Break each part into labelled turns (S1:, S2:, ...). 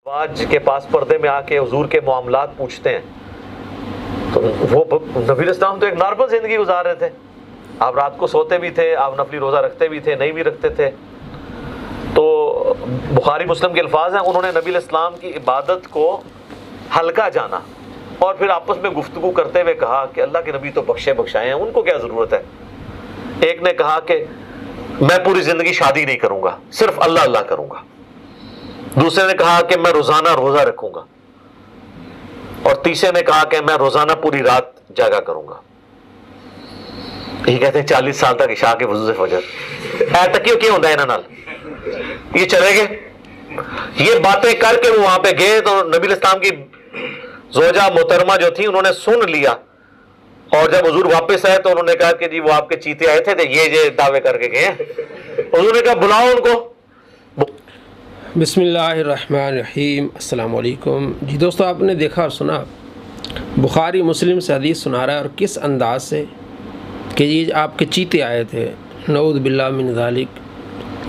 S1: آج کے پاس پردے میں آ کے حضور کے معاملات پوچھتے ہیں تو وہ نبی اسلام تو ایک نارمل زندگی گزار رہے تھے. آپ رات کو سوتے بھی تھے, آپ نفلی روزہ رکھتے بھی تھے, نہیں بھی رکھتے تھے. تو بخاری مسلم کے الفاظ ہیں, انہوں نے نبی الاسلام کی عبادت کو ہلکا جانا اور پھر آپس میں گفتگو کرتے ہوئے کہا کہ اللہ کے نبی تو بخشے بخشائے ہیں, ان کو کیا ضرورت ہے. ایک نے کہا کہ میں پوری زندگی شادی نہیں کروں گا, صرف اللہ اللہ کروں گا. دوسرے نے کہا کہ میں روزانہ روزہ رکھوں گا, اور تیسرے نے کہا کہ میں روزانہ پوری رات جاگا کروں گا. یہ کہتے ہیں 40 سال تک عشاء کے وضو سے فجر اے تکیو کیوں ہوتا ہے انہاں نال, یہ چلے گئے. یہ باتیں کر کے وہ وہاں پہ گئے تو نبی اسلام کی زوجہ محترمہ جو تھی انہوں نے سن لیا, اور جب حضور واپس آئے تو انہوں نے کہا کہ جی وہ آپ کے چیتے آئے تھے یہ دعوے کر کے گئے. حضور نے کہا بلاؤ ان کو.
S2: بسم اللہ الرحمن الرحیم. السلام علیکم. جی دوستو, آپ نے دیکھا اور سنا بخاری مسلم سے حدیث سنا رہا ہے, اور کس انداز سے کہ یہ آپ کے چیتے آئے تھے, نعوذ باللہ من ذالک.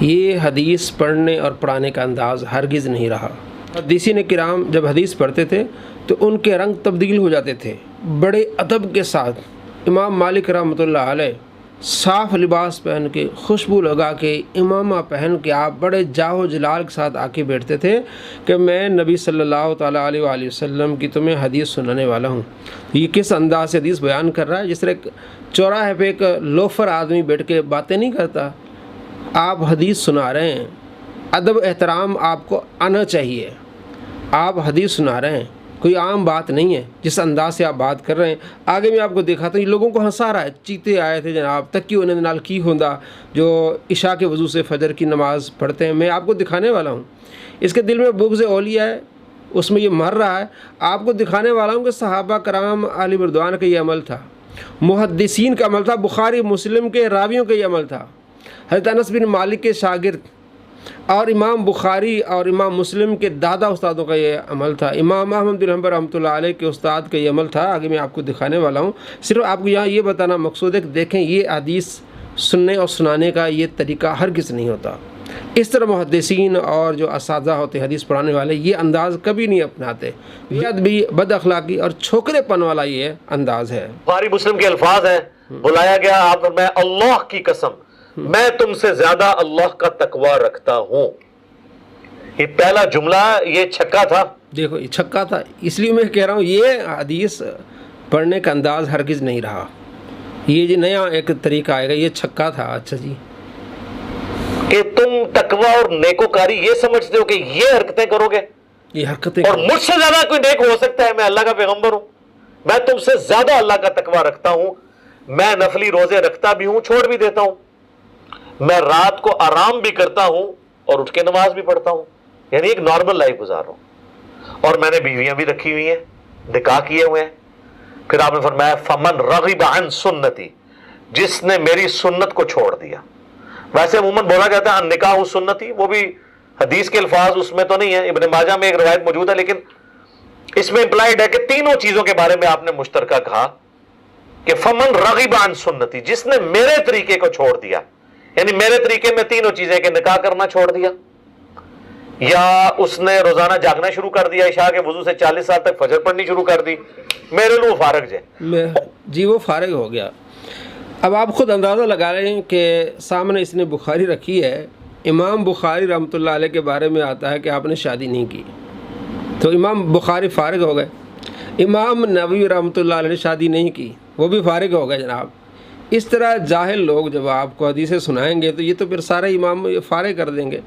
S2: یہ حدیث پڑھنے اور پڑھانے کا انداز ہرگز نہیں رہا. محدثین کرام جب حدیث پڑھتے تھے تو ان کے رنگ تبدیل ہو جاتے تھے بڑے ادب کے ساتھ. امام مالک رحمۃ اللہ علیہ صاف لباس پہن کے, خوشبو لگا کے, امامہ پہن کے آپ بڑے جاہ و جلال کے ساتھ آ کے بیٹھتے تھے کہ میں نبی صلی اللہ تعالیٰ علیہ وآلہ وسلم کی تمہیں حدیث سنانے والا ہوں. یہ کس انداز سے حدیث بیان کر رہا ہے, جس طرح ایک چوراہے پہ ایک لوفر آدمی بیٹھ کے باتیں نہیں کرتا. آپ حدیث سنا رہے ہیں, ادب احترام آپ کو آنا چاہیے. آپ حدیث سنا رہے ہیں, کوئی عام بات نہیں ہے جس انداز سے آپ بات کر رہے ہیں. آگے میں آپ کو دکھاتا ہوں, یہ لوگوں کو ہنسا رہا ہے. چیتے آئے تھے جناب, تکیو انہوں نال کی ہوندا جو عشاء کے وضو سے فجر کی نماز پڑھتے ہیں. میں آپ کو دکھانے والا ہوں, اس کے دل میں بغض اولیاء ہے, اس میں یہ مر رہا ہے. آپ کو دکھانے والا ہوں کہ صحابہ کرام علی مردوان کا یہ عمل تھا, محدثین کا عمل تھا, بخاری مسلم کے راویوں کا یہ عمل تھا, حضرت انس بن مالک کے شاگرد اور امام بخاری اور امام مسلم کے دادا استادوں کا یہ عمل تھا, امام احمد بن حنبل رحمۃ اللہ علیہ کے استاد کا یہ عمل تھا. آگے میں آپ کو دکھانے والا ہوں. صرف آپ کو یہاں یہ بتانا مقصود ہے کہ دیکھیں یہ حدیث سننے اور سنانے کا یہ طریقہ ہرگز نہیں ہوتا. اس طرح محدثین اور جو اساتذہ ہوتے حدیث پڑھانے والے یہ انداز کبھی نہیں اپناتے. بد بھی بد اخلاقی اور چھوکرے پن والا یہ انداز ہے.
S1: بخاری مسلم کے الفاظ ہیں, بلایا گیا آپ, میں اللہ کی قسم میں تم سے زیادہ اللہ کا تقوی رکھتا ہوں. یہ پہلا جملہ یہ چھکا تھا.
S2: دیکھو یہ چھکا تھا, اس لیے میں کہہ رہا ہوں یہ حدیث پڑھنے کا انداز ہرگز نہیں رہا. یہ جو نیا ایک طریقہ آئے گا, یہ چھکا تھا. اچھا جی,
S1: کہ تم تقوی اور نیکوکاری یہ سمجھتے ہو کہ یہ حرکتیں کرو گے,
S2: یہ حرکتیں
S1: اور مجھ سے زیادہ کوئی نیک ہو سکتا ہے؟ میں اللہ کا پیغمبر ہوں, میں تم سے زیادہ اللہ کا تقوی رکھتا ہوں. میں نفلی روزے رکھتا بھی ہوں, چھوڑ بھی دیتا ہوں. میں رات کو آرام بھی کرتا ہوں اور اٹھ کے نماز بھی پڑھتا ہوں. یعنی ایک نارمل لائف گزار رہا ہوں, اور میں نے بیویاں بھی رکھی ہوئی ہیں, نکاح کیے ہوئے ہیں. پھر آپ نے فرمایا فمن رغب عن سنتی, جس نے میری سنت کو چھوڑ دیا. ویسے عموماً بولا جاتا ہے نکاح سنتی, وہ بھی حدیث کے الفاظ اس میں تو نہیں ہے, ابن ماجہ میں ایک روایت موجود ہے, لیکن اس میں امپلائڈ ہے کہ تینوں چیزوں کے بارے میں آپ نے مشترکہ کہا کہ فمن رغب عن سنتی, جس نے میرے طریقے کو چھوڑ دیا. یعنی میرے طریقے میں تینوں چیزیں, کہ نکاح کرنا چھوڑ دیا, یا اس نے روزانہ جاگنا شروع کر دیا, عشاء کے وضو سے 40 سال تک فجر پڑھنی شروع کر دی, میرے لیے فارغ
S2: جی وہ فارغ ہو گیا. اب آپ خود اندازہ لگا رہے ہیں کہ سامنے اس نے بخاری رکھی ہے. امام بخاری رحمۃ اللہ علیہ کے بارے میں آتا ہے کہ آپ نے شادی نہیں کی, تو امام بخاری فارغ ہو گئے. امام نووی رحمۃ اللہ علیہ نے شادی نہیں کی, وہ بھی فارغ ہو گئے جناب. اس طرح جاہل لوگ جب آپ کو حدیثیں سنائیں گے تو یہ تو پھر سارے امام فارغ کر دیں گے.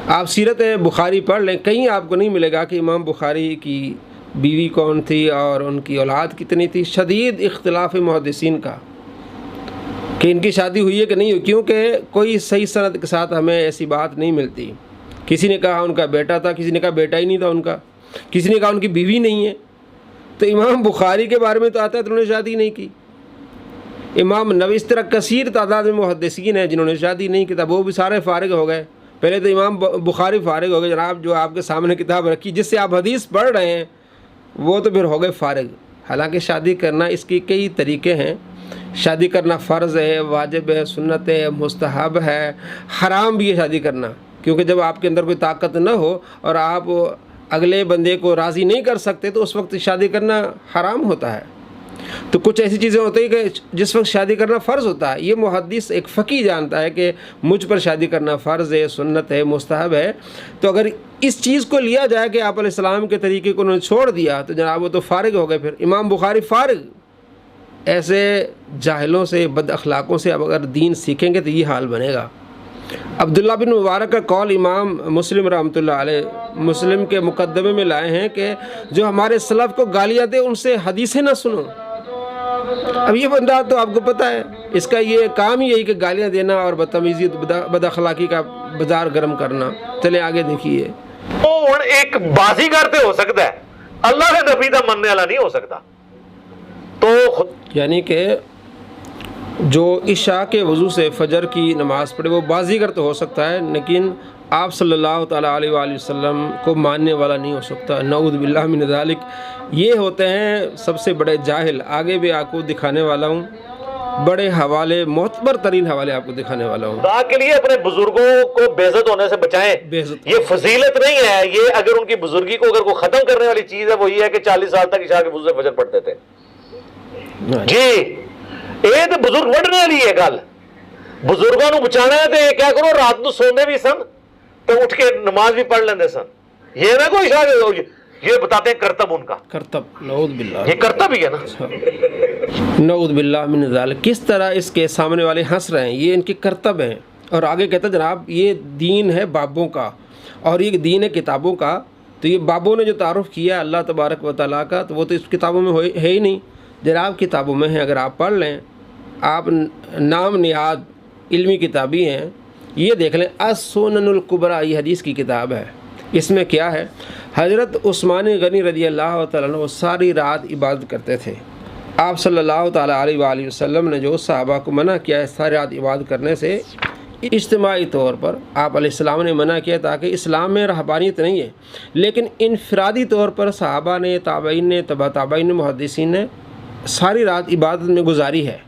S2: آپ سیرت بخاری پڑھ لیں, کہیں آپ کو نہیں ملے گا کہ امام بخاری کی بیوی کون تھی اور ان کی اولاد کتنی تھی. شدید اختلاف محدثین کا کہ ان کی شادی ہوئی ہے کہ نہیں ہوئی, کیونکہ کوئی صحیح سند کے ساتھ ہمیں ایسی بات نہیں ملتی. کسی نے کہا ان کا بیٹا تھا, کسی نے کہا بیٹا ہی نہیں تھا ان کا, کسی نے کہا ان کی بیوی نہیں ہے. تو امام بخاری کے بارے میں تو آتا ہے تو انہوں نے شادی نہیں کی. امام نووی, اس طرح کثیر تعداد میں محدثین ہیں جنہوں نے شادی نہیں کی, تھا وہ بھی سارے فارغ ہو گئے. پہلے تو امام بخاری فارغ ہو گئے جناب, جو آپ کے سامنے کتاب رکھی جس سے آپ حدیث پڑھ رہے ہیں وہ تو پھر ہو گئے فارغ. حالانکہ شادی کرنا اس کی کئی طریقے ہیں. شادی کرنا فرض ہے, واجب ہے, سنت ہے, مستحب ہے, حرام بھی ہے شادی کرنا. کیونکہ جب آپ کے اندر کوئی طاقت نہ ہو اور آپ اگلے بندے کو راضی نہیں کر سکتے تو اس وقت شادی کرنا حرام ہوتا ہے۔ تو کچھ ایسی چیزیں ہوتی ہیں کہ جس وقت شادی کرنا فرض ہوتا ہے، یہ محدث ایک فقیہ جانتا ہے کہ مجھ پر شادی کرنا فرض ہے، سنت ہے، مستحب ہے۔ تو اگر اس چیز کو لیا جائے کہ آپ علیہ السلام کے طریقے کو انہوں نے چھوڑ دیا تو جناب وہ تو فارغ ہو گئے۔ پھر امام بخاری فارغ۔ ایسے جاہلوں سے، بد اخلاقوں سے اب اگر دین سیکھیں گے تو یہ حال بنے گا۔ عبداللہ بن مبارک کا قول امام مسلم رحمۃ اللہ علیہ مسلم کے مقدمے میں لائے ہیں کہ جو ہمارے سلف کو گالیاں دے ان سے حدیثیں نہ سنو۔ اب یہ بندہ تو آپ کو پتہ ہے اس کا یہ کام ہی یہی کہ گالیاں دینا اور بدتمیزی بد اخلاقی کا بازار گرم کرنا۔ چلیں آگے دیکھیے۔
S1: وہ ایک بازی کرتے ہو سکتا ہے، اللہ کے نبی کا مننے والا نہیں ہو سکتا۔ تو
S2: یعنی کہ جو عشاء کے وضو سے فجر کی نماز پڑھے وہ بازیگر تو ہو سکتا ہے، لیکن آپ صلی اللہ تعالیٰ علیہ وآلہ وسلم کو ماننے والا نہیں ہو سکتا۔ نعوذ باللہ من ذالک۔ یہ ہوتے ہیں سب سے بڑے جاہل۔ آگے بھی آپ کو دکھانے والا ہوں بڑے حوالے، معتبر ترین حوالے آپ کو دکھانے والا ہوں۔
S1: خدا کے لیے اپنے بزرگوں کو بے عزت ہونے سے بچائیں۔ یہ فضیلت نہیں ہے، یہ اگر ان کی بزرگی کو اگر کوئی ختم کرنے والی چیز ہے وہ یہ ہے کہ 40 سال تک عشاء کے وضو سے فجر پڑھتے تھے۔ جی یہ تو بزرگ وڈنے والی ہے گل، بزرگوں کو بچانا ہے تو یہ کیا کرو رات کو سوندے بھی سن تو اٹھ کے نماز بھی پڑھ لیندے سن۔ یہ نہ کوئی اشارے، یہ بتاتے ہیں کرتب ان کا،
S2: کرتب، نعوذ باللہ،
S1: یہ کرتب ہی ہے نا۔
S2: نعوذ باللہ من ذالک۔ کس طرح اس کے سامنے والے ہنس رہے ہیں، یہ ان کے کرتب ہیں۔ اور آگے کہتا ہے جناب یہ دین ہے بابوں کا اور یہ دین ہے کتابوں کا۔ تو یہ بابوں نے جو تعارف کیا اللہ تبارک و تعالیٰ کا تو وہ تو اس کتابوں میں ہے ہی نہیں۔ جناب کتابوں میں ہے، اگر آپ پڑھ لیں، آپ نام نہاد علمی کتابی ہیں، یہ دیکھ لیں السنن الکبریٰ، یہ حدیث کی کتاب ہے۔ اس میں کیا ہے؟ حضرت عثمان غنی رضی اللہ تعالیٰ عنہ ساری رات عبادت کرتے تھے۔ آپ صلی اللہ تعالیٰ علیہ وآلہ وسلم نے جو صحابہ کو منع کیا ہے ساری رات عبادت کرنے سے، اجتماعی طور پر آپ علیہ السلام نے منع کیا تاکہ اسلام میں رہبانیت نہیں ہے، لیکن انفرادی طور پر صحابہ نے، تابعین نے، تبع تابعین نے، محدثین نے ساری رات عبادت میں گزاری ہے۔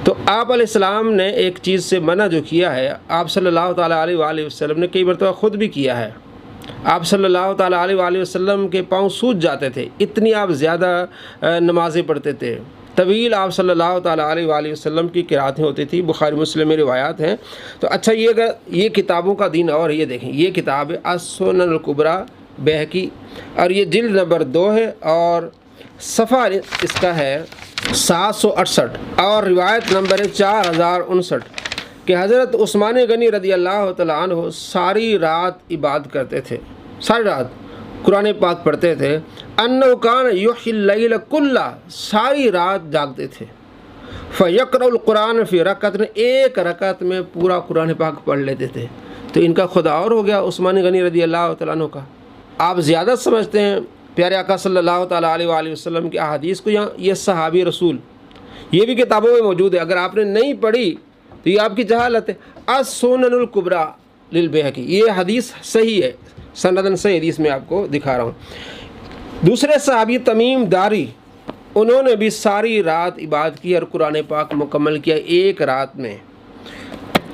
S2: تو آپ علیہ السلام نے ایک چیز سے منع جو کیا ہے، آپ صلی اللہ تعالیٰ علیہ وآلہ وسلم نے کئی مرتبہ خود بھی کیا ہے۔ آپ صلی اللہ تعالیٰ علیہ وآلہ وسلم کے پاؤں سوج جاتے تھے، اتنی آپ زیادہ نمازیں پڑھتے تھے، طویل آپ صلی اللہ تعالیٰ علیہ وآلہ وسلم کی قراتیں ہوتی تھی، بخاری مسلم میں روایات ہیں۔ تو اچھا یہ کتابوں کا دین، اور یہ دیکھیں یہ کتاب ہے السنن الکبریٰ بیہقی، اور یہ جلد نمبر 2 ہے اور صفحہ اس کا ہے 768 اور روایت نمبر 4059 کہ حضرت عثمان غنی رضی اللہ تعالیٰ عنہ ساری رات عبادت کرتے تھے، ساری رات قرآن پاک پڑھتے تھے۔ انہ کان یحیی اللیل کلہ، ساری رات جاگتے تھے۔ فیقرأ القرآن فی رکعت، ایک رکعت میں پورا قرآن پاک پڑھ لیتے تھے۔ تو ان کا خدا اور ہو گیا عثمان غنی رضی اللہ تعالیٰ عنہ کا۔ آپ زیادہ سمجھتے ہیں پیارے آقا صلی اللہ تعالیٰ علیہ وآلہ وسلم کی احادیث کو، یہ صحابی رسول یہ بھی کتابوں میں موجود ہے، اگر آپ نے نہیں پڑھی تو یہ آپ کی جہالت ہے۔ السنن الکبریٰ للبیہقی، یہ حدیث صحیح ہے، سندن صحیح حدیث میں آپ کو دکھا رہا ہوں۔ دوسرے صحابی تمیم داری، انہوں نے بھی ساری رات عبادت کی اور قرآن پاک مکمل کیا ایک رات میں۔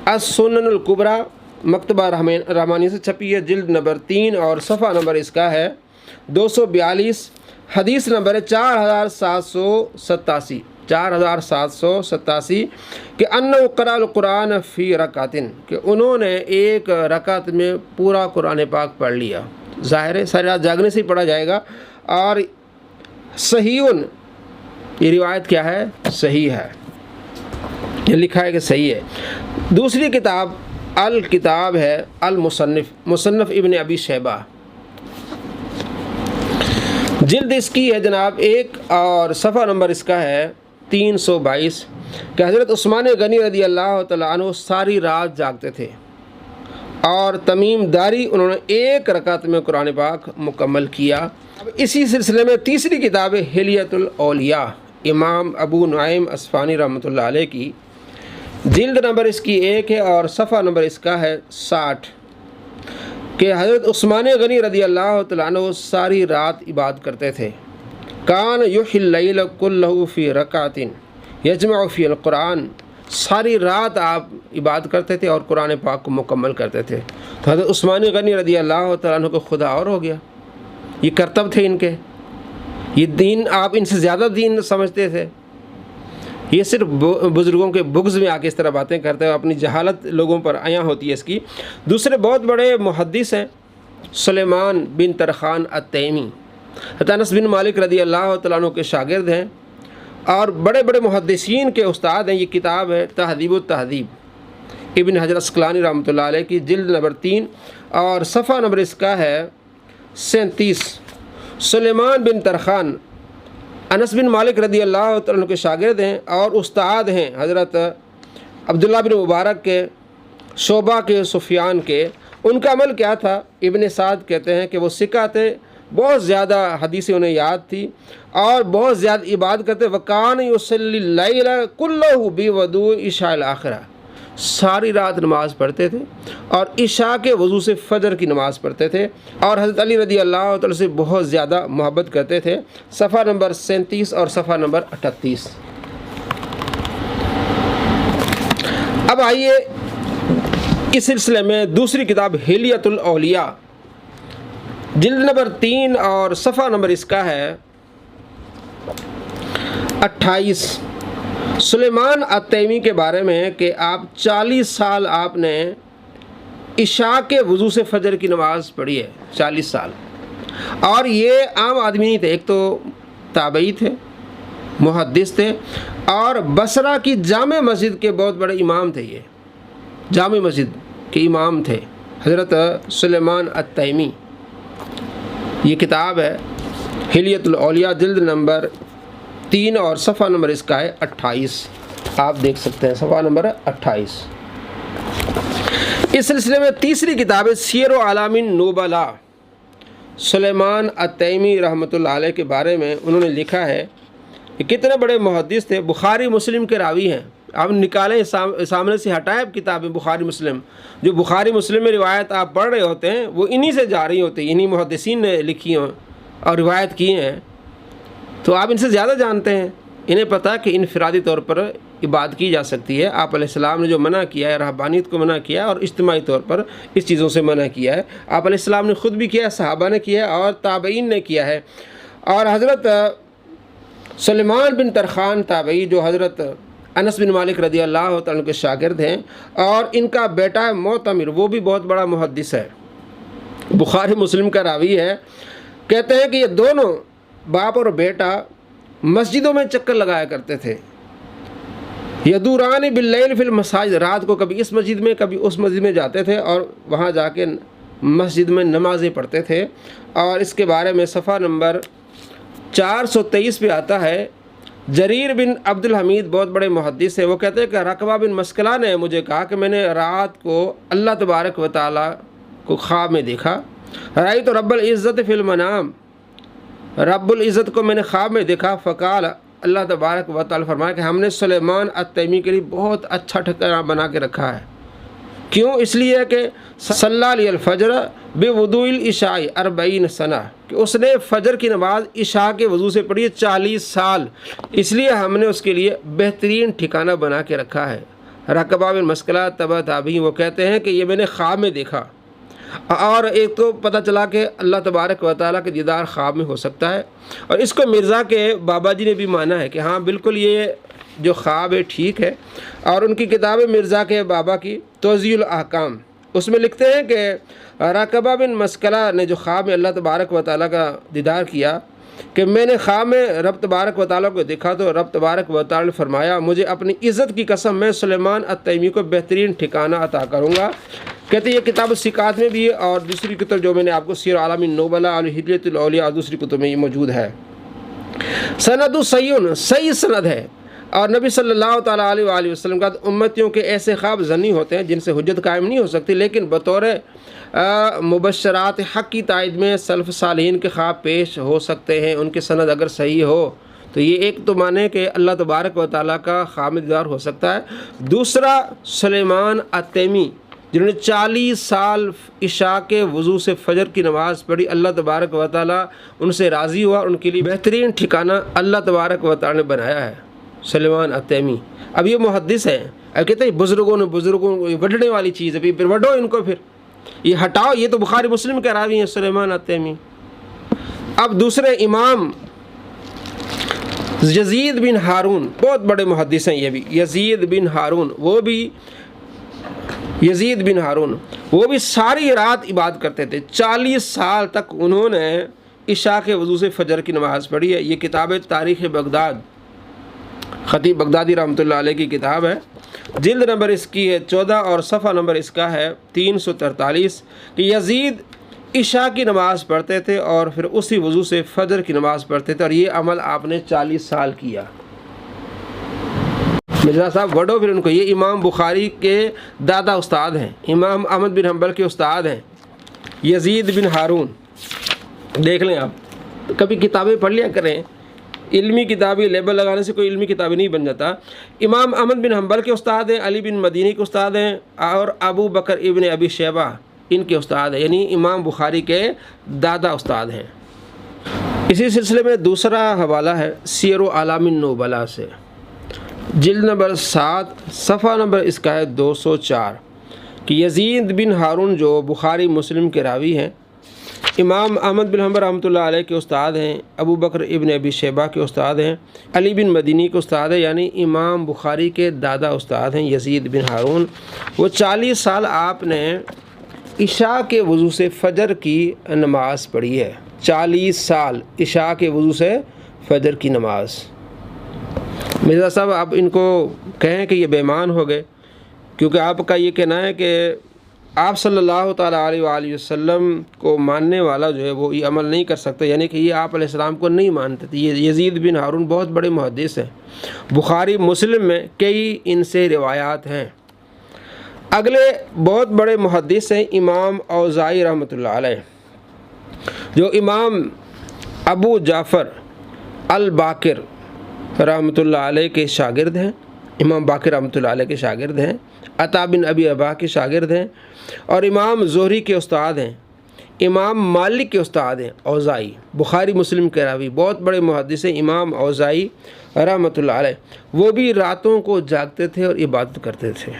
S2: السنن الکبریٰ مکتبہ رحمانی سے چھپی ہے، جلد نمبر 3 اور صفحہ نمبر اس کا ہے 242، حدیث نمبر 4787 4787 کہ انہ قرأ القرآن فی رکعت، کہ انہوں نے ایک رکعت میں پورا قرآن پاک پڑھ لیا۔ ظاہر ہے ساری رات جاگنے سے ہی پڑھا جائے گا، اور صحیح، یہ روایت کیا ہے؟ صحیح ہے، یہ لکھا ہے کہ صحیح ہے۔ دوسری کتاب الکتاب ہے مصنف ابن ابی شیبہ، جلد اس کی ہے جناب 1 اور صفحہ نمبر اس کا ہے 322 کہ حضرت عثمان غنی رضی اللہ تعالیٰ عنہ ساری رات جاگتے تھے، اور تمیم داری انہوں نے ایک رکعت میں قرآن پاک مکمل کیا۔ اب اسی سلسلے میں تیسری کتاب ہے حلیۃ الاولیاء، امام ابو نعیم اصفہانی رحمۃ اللہ علیہ کی، جلد نمبر اس کی 1 ہے اور صفحہ نمبر اس کا ہے 60 کہ حضرت عثمان غنی رضی اللہ تعالیٰ عنہ ساری رات عبادت کرتے تھے۔ کان یحیی اللیل کلہ فی رکعت یجمع فی القرآن، ساری رات آپ عبادت کرتے تھے اور قرآن پاک کو مکمل کرتے تھے۔ حضرت عثمان غنی رضی اللہ تعالیٰ عنہ کو خدا اور ہو گیا، یہ کرتب تھے ان کے، یہ دین آپ ان سے زیادہ دین سمجھتے تھے، یہ صرف بزرگوں کے بغض میں آ کے اس طرح باتیں کرتے ہیں، اپنی جہالت لوگوں پر عیاں ہوتی ہے اس کی۔ دوسرے بہت بڑے محدث ہیں سلیمان بن ترخان التیمی، حضرت انس بن مالک رضی اللہ تعالیٰ عنہ کے شاگرد ہیں اور بڑے بڑے محدثین کے استاد ہیں۔ یہ کتاب ہے تہذیب التہذیب، ابن حجر اسقلانی رحمۃ اللہ علیہ کی، جلد نمبر 3 اور صفحہ نمبر اس کا ہے 37۔ سلیمان بن ترخان انس بن مالک رضی اللہ تعالیٰ عنہ کے شاگرد ہیں اور استاد ہیں حضرت عبداللہ بن مبارک کے، شعبہ کے، سفیان کے۔ ان کا عمل کیا تھا؟ ابن سعد کہتے ہیں کہ وہ سکہ تھے، بہت زیادہ حدیثیں انہیں یاد تھی اور بہت زیادہ عبادت کرتے۔ وکان یصلی اللیل کلہ بوضوء عشاء الآخرہ، ساری رات نماز پڑھتے تھے اور عشاء کے وضو سے فجر کی نماز پڑھتے تھے، اور حضرت علی رضی اللہ تعالیٰ سے بہت زیادہ محبت کرتے تھے۔ صفحہ نمبر 37 اور صفحہ نمبر 38۔ اب آئیے اس سلسلے میں دوسری کتاب حلیۃ الاولیاء، جلد نمبر 3 اور صفحہ نمبر اس کا ہے 28۔ سلیمان التیمی کے بارے میں کہ آپ 40 سال آپ نے عشاء کے وضو سے فجر کی نماز پڑھی ہے، 40 سال، اور یہ عام آدمی نہیں تھے، ایک تو تابعی تھے، محدث تھے، اور بصرہ کی جامع مسجد کے بہت بڑے امام تھے۔ یہ جامع مسجد کے امام تھے حضرت سلیمان التیمی۔ یہ کتاب ہے حلیۃ الاولیاء، جلد نمبر 3 اور صفحہ نمبر اس کا ہے 28، آپ دیکھ سکتے ہیں صفحہ نمبر 28۔ اس سلسلے میں تیسری کتاب ہے سیر اعلام النبلاء۔ سلیمان التیمی رحمۃ اللہ علیہ کے بارے میں انہوں نے لکھا ہے کہ کتنے بڑے محدث تھے، بخاری مسلم کے راوی ہیں۔ آپ نکالیں سامنے سے ہٹائیں کتابیں بخاری مسلم، جو بخاری مسلم میں روایت آپ پڑھ رہے ہوتے ہیں وہ انہی سے جاری ہوتی ہیں، انہی محدثین نے لکھی ہیں اور روایت کی ہیں، تو آپ ان سے زیادہ جانتے ہیں۔ انہیں پتہ کہ انفرادی طور پر عبادت کی جا سکتی ہے، آپ علیہ السلام نے جو منع کیا ہے، رہبانیت کو منع کیا ہے اور اجتماعی طور پر اس چیزوں سے منع کیا ہے، آپ علیہ السلام نے خود بھی کیا ہے، صحابہ نے کیا ہے اور تابعین نے کیا ہے۔ اور حضرت سلیمان بن ترخان تابعی جو حضرت انس بن مالک رضی اللہ تعالیٰ کے شاگرد ہیں، اور ان کا بیٹا ہے معتمر، وہ بھی بہت بڑا محدث ہے، بخاری مسلم کا راوی ہے۔ کہتے ہیں کہ یہ دونوں باپ اور بیٹا مسجدوں میں چکر لگایا کرتے تھے، یدوران باللیل فی المساجد، رات کو کبھی اس مسجد میں کبھی اس مسجد میں جاتے تھے اور وہاں جا کے مسجد میں نمازیں پڑھتے تھے۔ اور اس کے بارے میں صفحہ نمبر 423 پہ آتا ہے، جریر بن عبد الحمید بہت بڑے محدث ہیں، وہ کہتے ہیں کہ رقبہ بن مسکلہ نے مجھے کہا کہ میں نے رات کو اللہ تبارک و تعالیٰ کو خواب میں دیکھا، رأیت رب العزت فی المنام، رب العزت کو میں نے خواب میں دیکھا، فقال، اللہ تبارک و تعالیٰ فرمایا کہ ہم نے سلیمان التیمی کے لیے بہت اچھا ٹھکانہ بنا کے رکھا ہے۔ کیوں؟ اس لیے کہ صلی علیہ الفجر بوضوء العشاء 40 سنہ، کہ اس نے فجر کی نماز عشاء کے وضو سے پڑھی 40 سال، اس لیے ہم نے اس کے لیے بہترین ٹھکانہ بنا کے رکھا ہے۔ رقبہ بن مسکلہ تبع تابعی، وہ کہتے ہیں کہ یہ میں نے خواب میں دیکھا، اور ایک تو پتہ چلا کہ اللہ تبارک و تعالیٰ کے دیدار خواب میں ہو سکتا ہے، اور اس کو مرزا کے بابا جی نے بھی مانا ہے کہ ہاں بالکل یہ جو خواب ہے ٹھیک ہے۔ اور ان کی کتاب مرزا کے بابا کی توضیح الاحکام، اس میں لکھتے ہیں کہ رقبہ بن مسکلہ نے جو خواب میں اللہ تبارک و تعالیٰ کا دیدار کیا کہ میں نے خواب میں رب تبارک و تعالیٰ کو دیکھا تو رب تبارک و تعالیٰ نے فرمایا مجھے اپنی عزت کی قسم میں سلیمان التیمی کو بہترین ٹھکانہ عطا کروں گا۔ کہتے ہیں یہ کتاب الثقات میں بھی ہے، اور دوسری کتاب جو میں نے آپ کو سیر اعلام النبلاء اور حلیۃ الاولیاء اور دوسری کتب میں یہ موجود ہے۔ سند صحیح سند ہے، اور نبی صلی اللہ تعالیٰ علیہ وآلہ وسلم کا امتیوں کے ایسے خواب ظنی ہوتے ہیں جن سے حجت قائم نہیں ہو سکتی، لیکن بطور مبشرات حق کی تائید میں سلف صالحین کے خواب پیش ہو سکتے ہیں، ان کے سند اگر صحیح ہو تو یہ ایک تو مانے کہ اللہ تبارک و تعالیٰ کا خواب میں دیدار ہو سکتا ہے۔ دوسرا، سلیمان التیمی جنہوں نے 40 سال عشاء کے وضو سے فجر کی نماز پڑھی، اللہ تبارک و تعالیٰ ان سے راضی ہوا اور ان کے لیے بہترین ٹھکانہ اللہ تبارک و تعالیٰ نے بنایا ہے۔ سلیمان التیمی اب یہ محدث ہیں، اب کہتے ہیں بزرگوں کو وڈھنے والی چیز ہے، پھر وڈھو ان کو، پھر یہ ہٹاؤ، یہ تو بخاری مسلم کے راوی ہیں سلیمان التیمی۔ اب دوسرے امام یزید بن ہارون، بہت بڑے محدث ہیں یہ بھی، یزید بن ہارون، وہ بھی ساری رات عبادت کرتے تھے، 40 سال تک انہوں نے عشاء کے وضو سے فجر کی نماز پڑھی ہے۔ یہ کتاب تاریخ بغداد، خطیب بغدادی رحمۃ اللہ علیہ کی کتاب ہے، جلد نمبر اس کی ہے 14 اور صفحہ نمبر اس کا ہے 343 کہ یزید عشاء کی نماز پڑھتے تھے اور پھر اسی وضو سے فجر کی نماز پڑھتے تھے، اور یہ عمل آپ نے 40 سال کیا۔ مرزا صاحب وڈو پھر ان کو، یہ امام بخاری کے دادا استاد ہیں، امام احمد بن حنبل کے استاد ہیں یزید بن ہارون۔ دیکھ لیں آپ، کبھی کتابیں پڑھ لیا کریں، علمی کتابیں لیبل لگانے سے کوئی علمی کتابیں نہیں بن جاتا۔ امام احمد بن حنبل کے استاد ہیں، علی بن مدینی کے استاد ہیں، اور ابو بکر ابن ابی شیبہ ان کے استاد ہیں، یعنی امام بخاری کے دادا استاد ہیں۔ اسی سلسلے میں دوسرا حوالہ ہے سیر اعلام النبلاء سے، جلد نمبر 7 صفحہ نمبر اس کا ہے 204 کہ یزید بن ہارون جو بخاری مسلم کے راوی ہیں، امام احمد بن حنبل رحمۃ اللہ علیہ کے استاد ہیں، ابو بکر ابن ابی شیبہ کے استاد ہیں، علی بن مدینی کے استاد ہیں، یعنی امام بخاری کے دادا استاد ہیں یزید بن ہارون۔ وہ 40 سال آپ نے عشاء کے وضو سے فجر کی نماز پڑھی ہے، 40 سال عشاء کے وضو سے فجر کی نماز۔ مرزا صاحب آپ ان کو کہیں کہ یہ بے ایمان ہو گئے، کیونکہ آپ کا یہ کہنا ہے کہ آپ صلی اللہ تعالیٰ علیہ وآلہ وسلم کو ماننے والا جو ہے وہ یہ عمل نہیں کر سکتا، یعنی کہ یہ آپ علیہ السلام کو نہیں مانتے تھے۔ یہ یزید بن ہارون بہت بڑے محدث ہیں، بخاری مسلم میں کئی ان سے روایات ہیں۔ اگلے بہت بڑے محدث ہیں امام اوزاعی رحمۃ اللہ علیہ، جو امام ابو جعفر الباقر رحمۃ اللہ علیہ کے شاگرد ہیں، امام باقر رحمۃ اللہ علیہ کے شاگرد ہیں، عطا بن ابی رباح کے شاگرد ہیں، اور امام زہری کے استاد ہیں، امام مالک کے استاد ہیں اوزاعی، بخاری مسلم کے راوی، بہت بڑے محدث ہیں امام اوزاعی رحمۃ اللہ علیہ۔ وہ بھی راتوں کو جاگتے تھے اور عبادت کرتے تھے،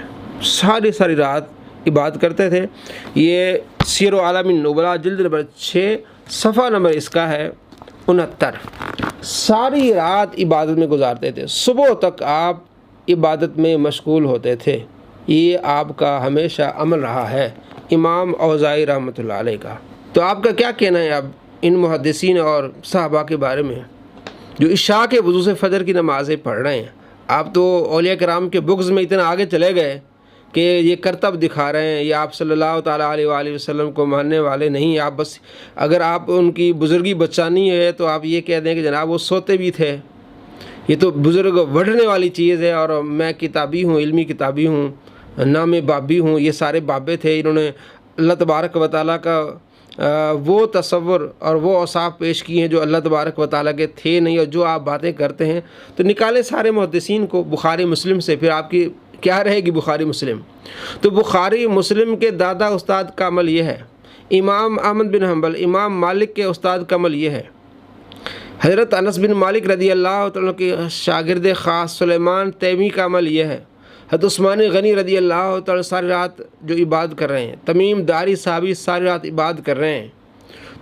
S2: ساری رات عبادت کرتے تھے۔ یہ سیر اعلام النبلاء جلد نمبر 6 صفحہ نمبر اس کا ہے 69۔ ساری رات عبادت میں گزارتے تھے، صبح تک آپ عبادت میں مشغول ہوتے تھے۔ یہ آپ کا ہمیشہ عمل رہا ہے امام اوزاعی رحمۃ اللہ علیہ کا۔ تو آپ کا کیا کہنا ہے اب ان محدثین اور صحابہ کے بارے میں جو عشاء کے وضو سے فجر کی نمازیں پڑھ رہے ہیں؟ آپ تو اولیاء کرام کے بغض میں اتنا آگے چلے گئے کہ یہ کرتب دکھا رہے ہیں، یہ آپ صلی اللہ تعالیٰ علیہ وآلہ وسلم کو ماننے والے نہیں۔ آپ بس اگر آپ ان کی بزرگی بچانی ہے تو آپ یہ کہہ دیں کہ جناب وہ سوتے بھی تھے، یہ تو بزرگ وڑھنے والی چیز ہے، اور میں کتابی ہوں، علمی کتابی ہوں، نام بابی ہوں۔ یہ سارے بابے تھے، انہوں نے اللہ تبارک و تعالیٰ کا وہ تصور اور وہ اوصاف پیش کیے ہیں جو اللہ تبارک و تعالیٰ کے تھے نہیں، اور جو آپ باتیں کرتے ہیں تو نکالے سارے محدثین کو بخاری مسلم سے، پھر آپ کی کیا رہے گی بخاری مسلم؟ تو بخاری مسلم کے دادا استاد کا عمل یہ ہے، امام احمد بن حنبل، امام مالک کے استاد کا عمل یہ ہے، حضرت انس بن مالک رضی اللہ تعالیٰ کے شاگرد خاص سلیمان تیمی کا عمل یہ ہے، حضرت عثمان غنی رضی اللہ تعالیٰ ساری رات جو عبادت کر رہے ہیں، تمیم داری صحابی ساری رات عبادت کر رہے ہیں۔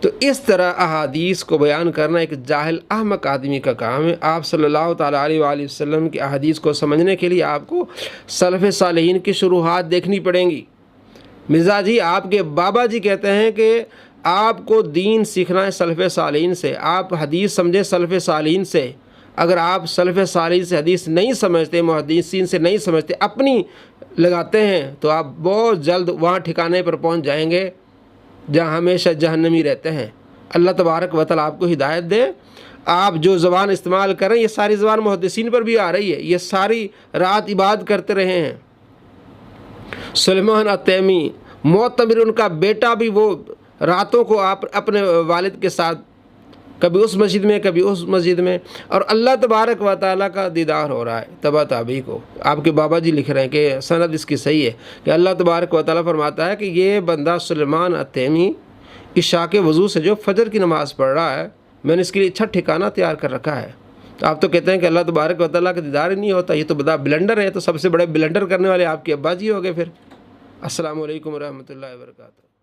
S2: تو اس طرح احادیث کو بیان کرنا ایک جاہل احمق آدمی کا کام ہے۔ آپ صلی اللہ تعالیٰ علیہ وآلہ وسلم کی احادیث کو سمجھنے کے لیے آپ کو سلف صالحین کی شروحات دیکھنی پڑیں گی۔ مرزا جی آپ کے بابا جی کہتے ہیں کہ آپ کو دین سیکھنا ہے سلف صالحین سے، آپ حدیث سمجھیں سلف صالحین سے۔ اگر آپ سلف صالحین سے حدیث نہیں سمجھتے، محدثین سے نہیں سمجھتے، اپنی لگاتے ہیں، تو آپ بہت جلد وہاں ٹھکانے پر پہنچ جائیں گے جہاں ہمیشہ جہنمی رہتے ہیں۔ اللہ تبارک و تعالیٰ آپ کو ہدایت دے۔ آپ جو زبان استعمال کریں یہ ساری زبان محدثین پر بھی آ رہی ہے، یہ ساری رات عبادت کرتے رہے ہیں۔ سلیمان التیمی معتبر ان کا بیٹا بھی، وہ راتوں کو آپ اپنے والد کے ساتھ کبھی اس مسجد میں کبھی اس مسجد میں، اور اللہ تبارک و تعالیٰ کا دیدار ہو رہا ہے تبا تابعی کو۔ آپ کے بابا جی لکھ رہے ہیں کہ سند اس کی صحیح ہے کہ اللہ تبارک و تعالیٰ فرماتا ہے کہ یہ بندہ سلیمان التیمی عشاء کے وضو سے جو فجر کی نماز پڑھ رہا ہے، میں نے اس کے لیے اچھا ٹھکانہ تیار کر رکھا ہے۔ تو آپ تو کہتے ہیں کہ اللہ تبارک و تعالیٰ کا دیدار ہی نہیں ہوتا، یہ تو بڑا بلنڈر ہے۔ تو سب سے بڑے بلنڈر کرنے والے آپ کے ابا جی ہو گئے پھر۔ السلام علیکم ورحمۃ اللہ وبرکاتہ۔